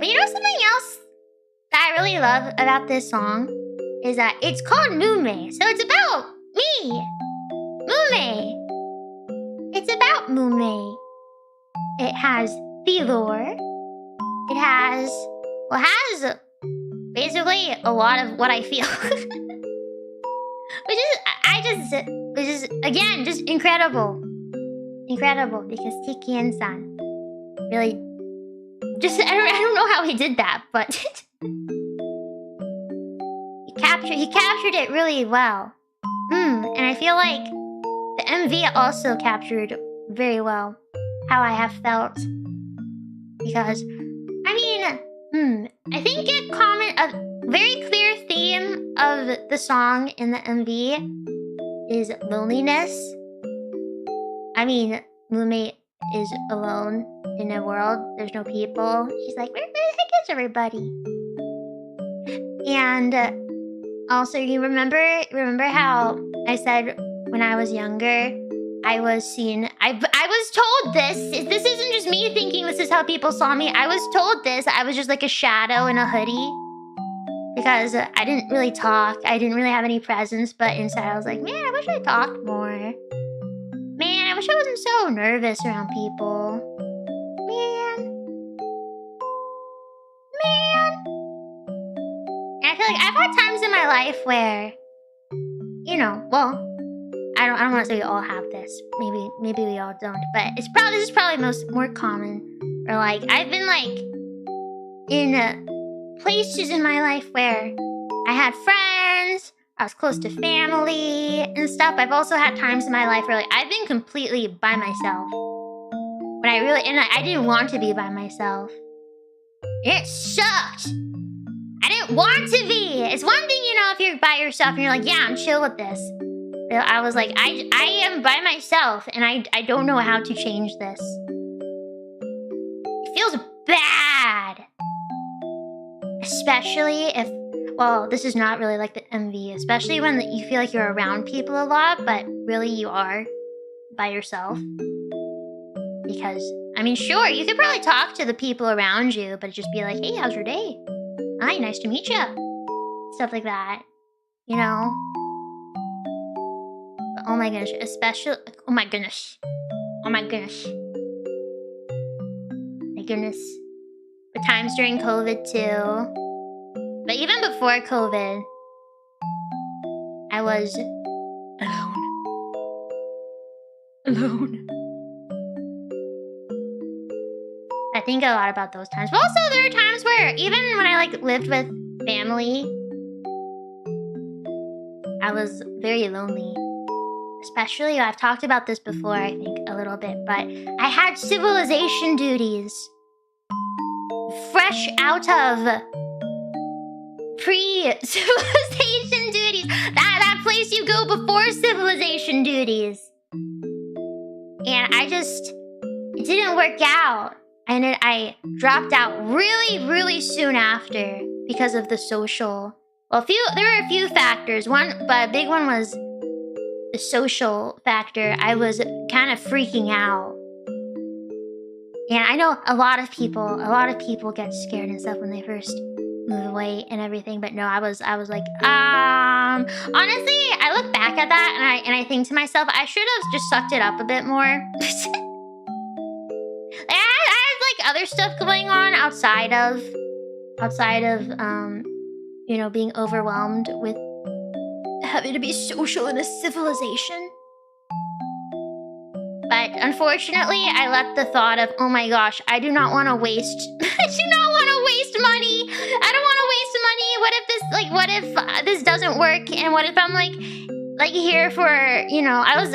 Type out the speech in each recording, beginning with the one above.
But you know something else that I really love about this song is that it's called Mumei. So it's about me. Mumei. It's about Mumei. It has Theodore. It has basically a lot of what I feel. Which is again just incredible. Incredible because Tikian-san really just I don't know how he did that, but he captured it really well. And I feel like the MV also captured very well how I have felt. Because I think a very clear theme of the song in the MV is loneliness. I mean, Mumei is alone in a world. There's no people. She's like, where the heck is everybody? And also, you remember how I said when I was younger, I was told this. This isn't just me thinking this is how people saw me. I was told this. I was just like a shadow in a hoodie. Because I didn't really talk. I didn't really have any presence. But inside I was like, man, I wish I talked more. Man, I wish I wasn't so nervous around people. Man. And I feel like I've had times in my life where, you know, well, I don't want to say we all have this. Maybe we all don't. But this is probably more common. Or like I've been like in places in my life where I had friends, I was close to family and stuff. I've also had times in my life where like I've been completely by myself. When I didn't want to be by myself. It sucked. I didn't want to be. It's one thing, you know, if you're by yourself and you're like, yeah, I'm chill with this. I was like, I am by myself and I don't know how to change this. It feels bad. Especially if, well, this is not really like the MV, especially when you feel like you're around people a lot, but really you are by yourself. Because, I mean, sure, you could probably talk to the people around you, but just be like, hey, how's your day? Hi, nice to meet you. Stuff like that, you know? But, oh my goodness, especially, oh my goodness. My goodness. The times during COVID too. But even before COVID, I was alone. I think a lot about those times. But also there are times where even when I like lived with family, I was very lonely. Especially, I've talked about this before, I think, a little bit, but I had civilization duties. Fresh out of pre-civilization duties. That place you go before civilization duties. And it didn't work out. And I dropped out really, really soon after because of the social. Well, there were a few factors. But a big one was the social factor. I was kind of freaking out. And I know a lot of people get scared and stuff when they first move away and everything. But no, I was like, honestly, I look back at that and I think to myself, I should have just sucked it up a bit more. I had like other stuff going on outside of you know, being overwhelmed with having to be social in a civilization. But unfortunately, I let the thought of, oh my gosh, I do not want to waste money. I don't want to waste money. What if this doesn't work? And what if I'm like here for, you know, I was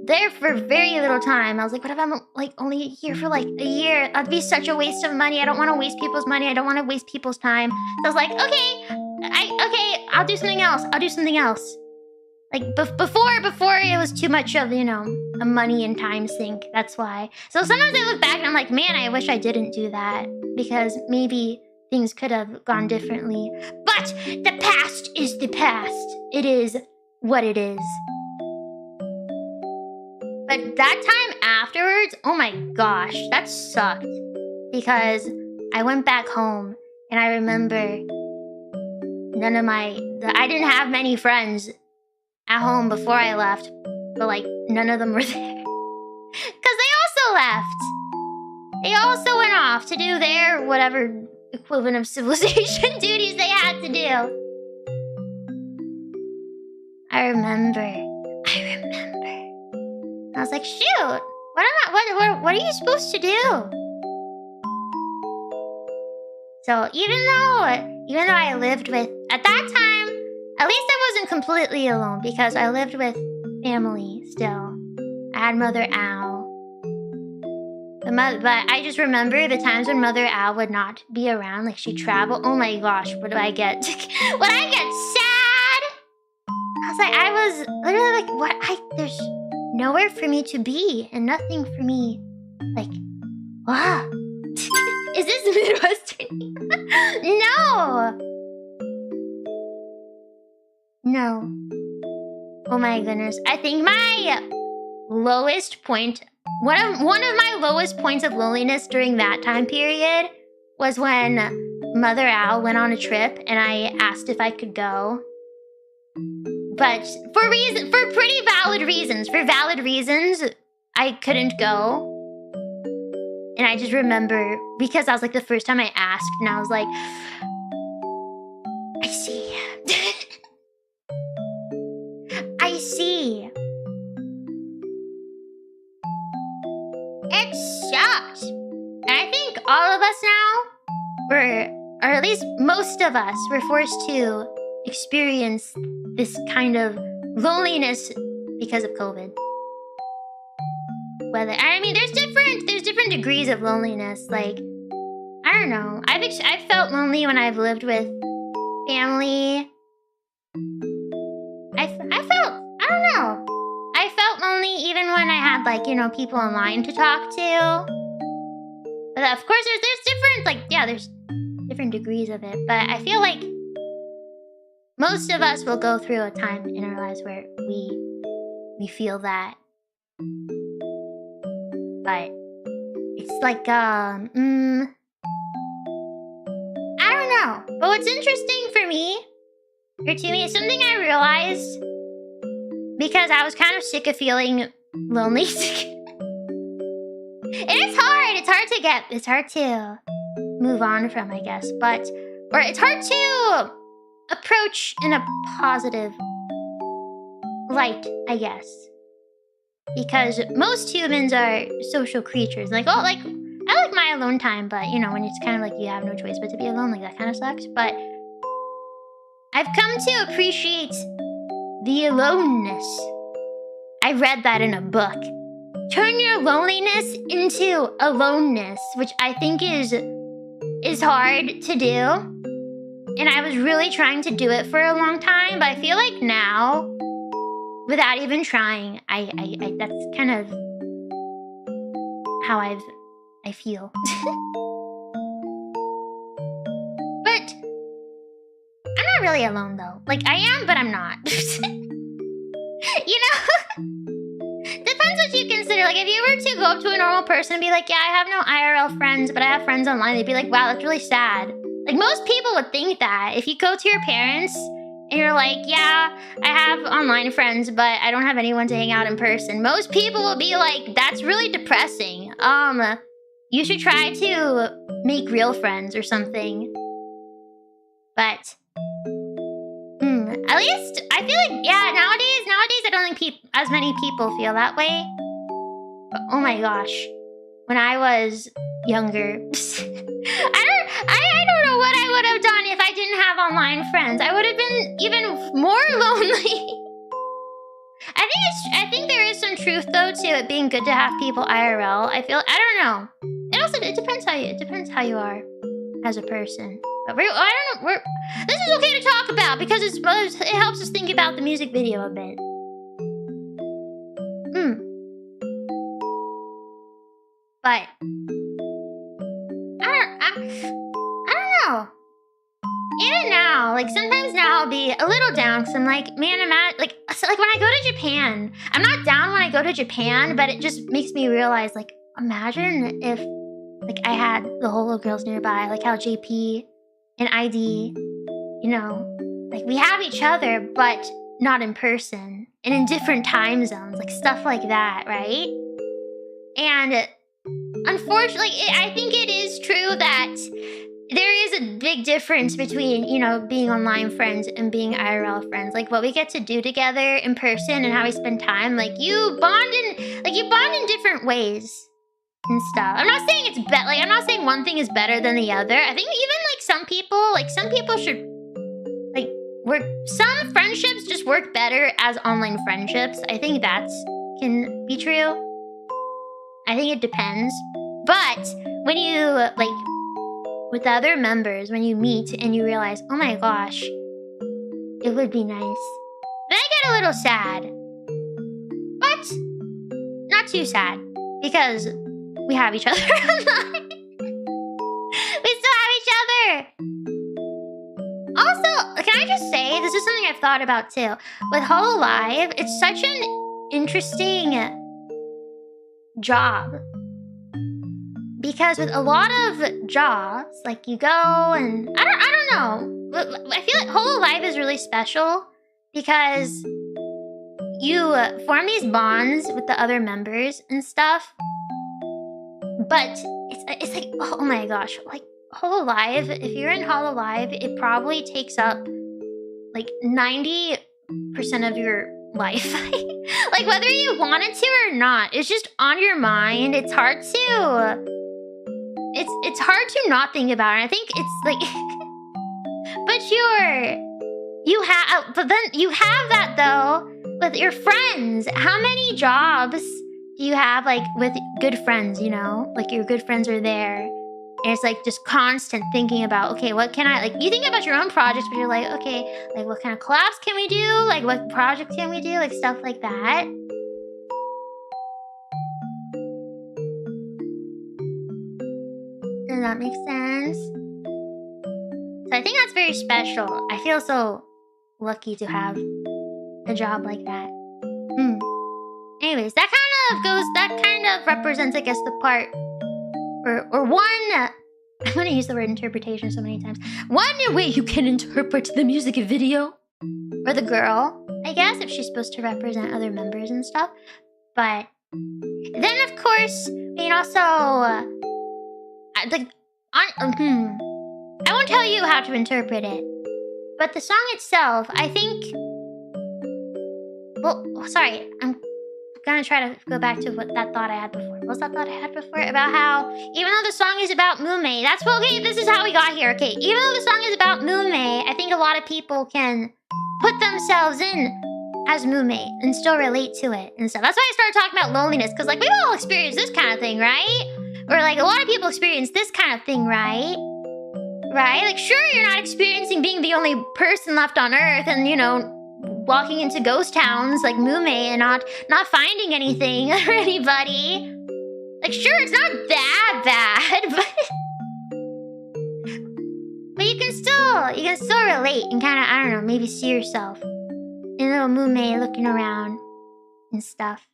there for very little time. I was like, what if I'm like only here for like a year? That'd be such a waste of money. I don't want to waste people's money. I don't want to waste people's time. So I was like, okay, I'll do something else. Like before it was too much of, you know, a money and time sink. That's why. So sometimes I look back and I'm like, man, I wish I didn't do that because maybe things could have gone differently. But the past is the past. It is what it is. But that time afterwards, oh my gosh, that sucked. Because I went back home, and I remember I didn't have many friends at home before I left, but like none of them were there. Because they also left. They also went off to do their whatever equivalent of civilization duties they had to do. I remember. I was like, shoot, what are you supposed to do? So even though I lived with, at that time, at least I wasn't completely alone because I lived with family still. I had Mother Al. But I just remember the times when Mother Al would not be around, like she'd travel. Oh my gosh, what do I get? Would I get sad? I was literally like, what? There's nowhere for me to be and nothing for me. Like, wow. Is this Midwestern? No. Oh my goodness. I think my lowest point, one of my lowest points of loneliness during that time period was when Mother Al went on a trip and I asked if I could go. But for pretty valid reasons, I couldn't go. And I just remember, because I was like the first time I asked, and I was like, I see. I see. It sucked. And I think all of us now, or at least most of us, were forced to experience this kind of loneliness because of COVID. There's different degrees of loneliness. Like, I don't know. I've felt lonely when I've lived with family. I felt lonely even when I had people online to talk to. But of course, there's different degrees of it. But I feel like most of us will go through a time in our lives where we feel that. But it's like, I don't know. But what's interesting for me, or to me, is something I realized because I was kind of sick of feeling lonely. It's hard to move on from, I guess. Or it's hard to approach in a positive light, I guess. Because most humans are social creatures. I like my alone time, but when it's kind of like you have no choice but to be alone, that kind of sucks. But I've come to appreciate the aloneness. I read that in a book. Turn your loneliness into aloneness, which I think is hard to do. And I was really trying to do it for a long time, but I feel like now, without even trying, I that's kind of how I feel. But I'm not really alone though. I am, but I'm not. Depends what you consider. If you were to go up to a normal person and be like, yeah, I have no IRL friends, but I have friends online, they'd be like, wow, that's really sad. Most people would think that. If you go to your parents and you're like, yeah, I have online friends, but I don't have anyone to hang out in person, most people will be like, that's really depressing. You should try to make real friends or something. But at least I feel like, yeah, nowadays I don't think as many people feel that way. But oh my gosh, when I was younger, I don't know what I would have done if I didn't have online friends. I would have been even more lonely. I think there is some truth though to it being good to have people IRL. I don't know. It depends how you are as a person. But this is okay to talk about because it helps us think about the music video a bit. But I don't know. Even now, sometimes now I'll be a little down because I'm like, man, when I go to Japan, I'm not down when I go to Japan, but it just makes me realize, imagine if like I had the Holo girls nearby, like how JP and ID, you know, like we have each other, but not in person and in different time zones, like stuff like that, right? And unfortunately, I think it is true that there is a big difference between, you know, being online friends and being IRL friends. Like what we get to do together in person and how we spend time, like you bond in different ways and stuff. I'm not saying it's I'm not saying one thing is better than the other. I think even some people should work. Some friendships just work better as online friendships. I think can be true. I think it depends. But when you with the other members, when you meet and you realize, oh my gosh, it would be nice. Then I get a little sad. But not too sad. Because we have each other online. We still have each other. Also, can I just say, this is something I've thought about too. With Hololive, it's such an interesting job. Because with a lot of jobs, like you go and I don't know. I feel like Hololive is really special because you form these bonds with the other members and stuff. But it's like, oh my gosh, like Hololive, if you're in Hololive, it probably takes up like 90% of your life. Like whether you want it to or not, it's just on your mind. It's hard to it's hard to not think about it. I think it's like but then you have that though with your friends. How many jobs do you have like with good friends, you know? Like your good friends are there. And it's like just constant thinking about, okay, what can I, like you think about your own projects, but you're like, okay, like what kind of collabs can we do? Like what project can we do? Like stuff like that. Does that make sense? So I think that's very special. I feel so lucky to have a job like that. Anyways, that kind of represents, I guess, the part, or one, I'm gonna use the word interpretation so many times. One way you can interpret the music video, or the girl, I guess, if she's supposed to represent other members and stuff. But then, of course, I mean, also, I won't tell you how to interpret it, but the song itself, I think, well, sorry, I'm gonna try to go back to that thought I had before. What was that thought I had before? About how, even though the song is about Mumei, okay, this is how we got here, okay, even though the song is about Mumei, I think a lot of people can put themselves in as Mumei and still relate to it and stuff. That's why I started talking about loneliness, because like we've all experienced this kind of thing, right? Or like a lot of people experience this kind of thing, right? Right? Like sure, you're not experiencing being the only person left on Earth and, you know, walking into ghost towns like Mumei and not finding anything or anybody. Like sure, it's not that bad, but you can still relate and kind of, I don't know, maybe see yourself in little Mumei looking around and stuff.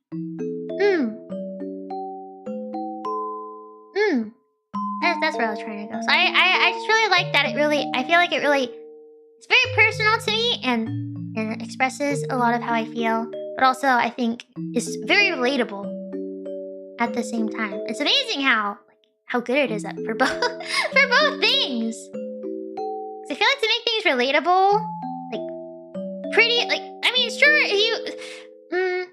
That's where I was trying to go. So I just really like that. I feel like it's very personal to me and it expresses a lot of how I feel, but also I think is very relatable at the same time. It's amazing how good it is for both things. So I feel like to make things relatable, I mean, sure, if you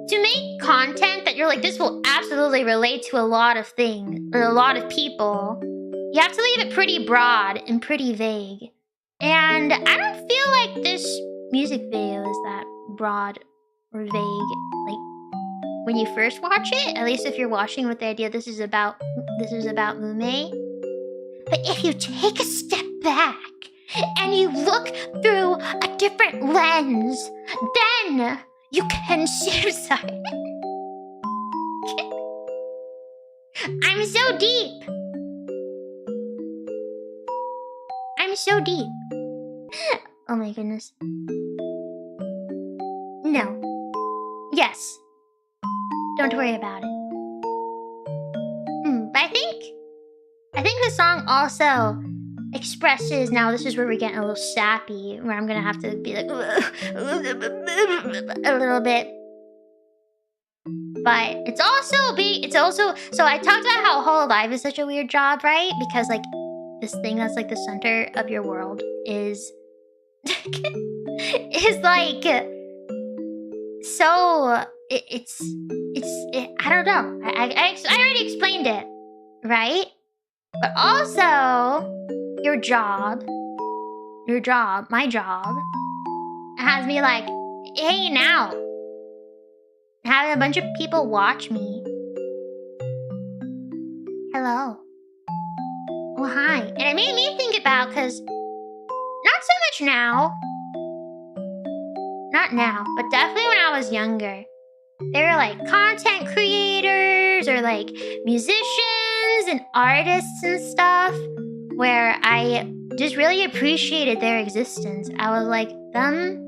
to make content that you're like, this will absolutely relate to a lot of things or a lot of people, you have to leave it pretty broad and pretty vague. And I don't feel like this music video is that broad or vague. Like when you first watch it, at least if you're watching with the idea this is about Mumei. But if you take a step back and you look through a different lens, then you can see. Sorry. I'm so deep. I'm so deep. Oh my goodness. No. Yes. Don't worry about it. But I the song also expresses, now this is where we're getting a little sappy, where I'm gonna have to be like a little bit. But it's also so I talked about how Hololive is such a weird job, right? Because like this thing that's like the center of your world is is like so I don't know. I already explained it, right? But also your job, my job has me like hanging out, having a bunch of people watch me. Hello. Oh, hi. And it made me think about, because not so much now. Not now, but definitely when I was younger. They were like content creators or like musicians and artists and stuff, where I just really appreciated their existence. I was like, them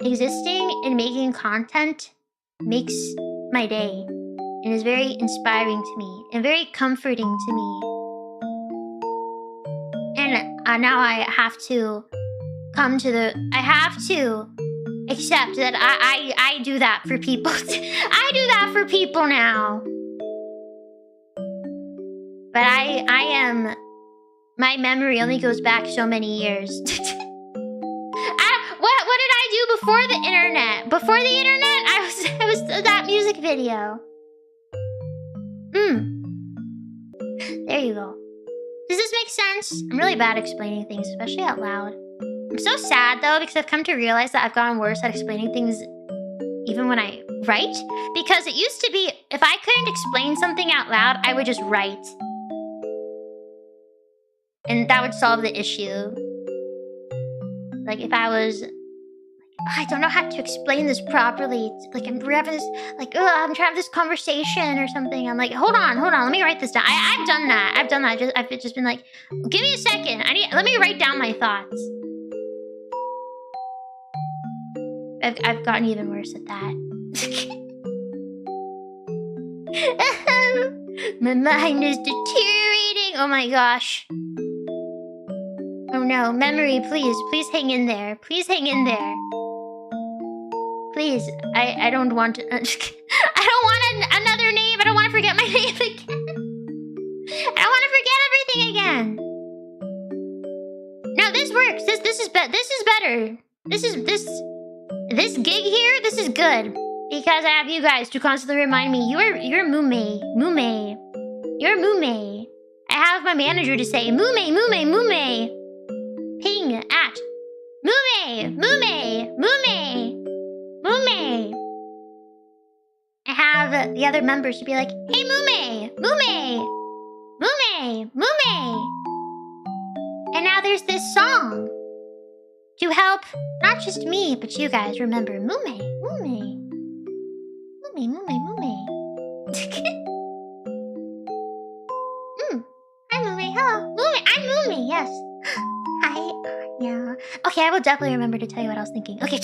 existing and making content makes my day and is very inspiring to me and very comforting to me. And now I have to accept that I do that for people. I do that for people now. But my memory only goes back so many years. What did I do before the internet? Before the internet, I was that music video. There you go. Does this make sense? I'm really bad at explaining things, especially out loud. I'm so sad though, because I've come to realize that I've gotten worse at explaining things even when I write. Because it used to be, if I couldn't explain something out loud, I would just write. And that would solve the issue. Like if I was, I don't know how to explain this properly. Like we're having this, I'm trying to have this conversation or something. I'm like, hold on, let me write this down. I've done that. I've just been like, give me a second. Let me write down my thoughts. I've gotten even worse at that. My mind is deteriorating. Oh my gosh. Oh no, memory, please hang in there. Please hang in there. Please, I don't want to. I don't want another name. I don't want to forget my name again. I don't want to forget everything again. No, this works. This is better. This gig here, this is good. Because I have you guys to constantly remind me, you're Mumei. You're Mumei. I have my manager to say, Mumei. Ping at Mumei. I have the other members to be like, hey Mumei. And now there's this song to help not just me, but you guys remember Mumei. Hi Mumei, hello. I'm Mumei, yes. Hi, yeah. Okay, I will definitely remember to tell you what I was thinking. Okay.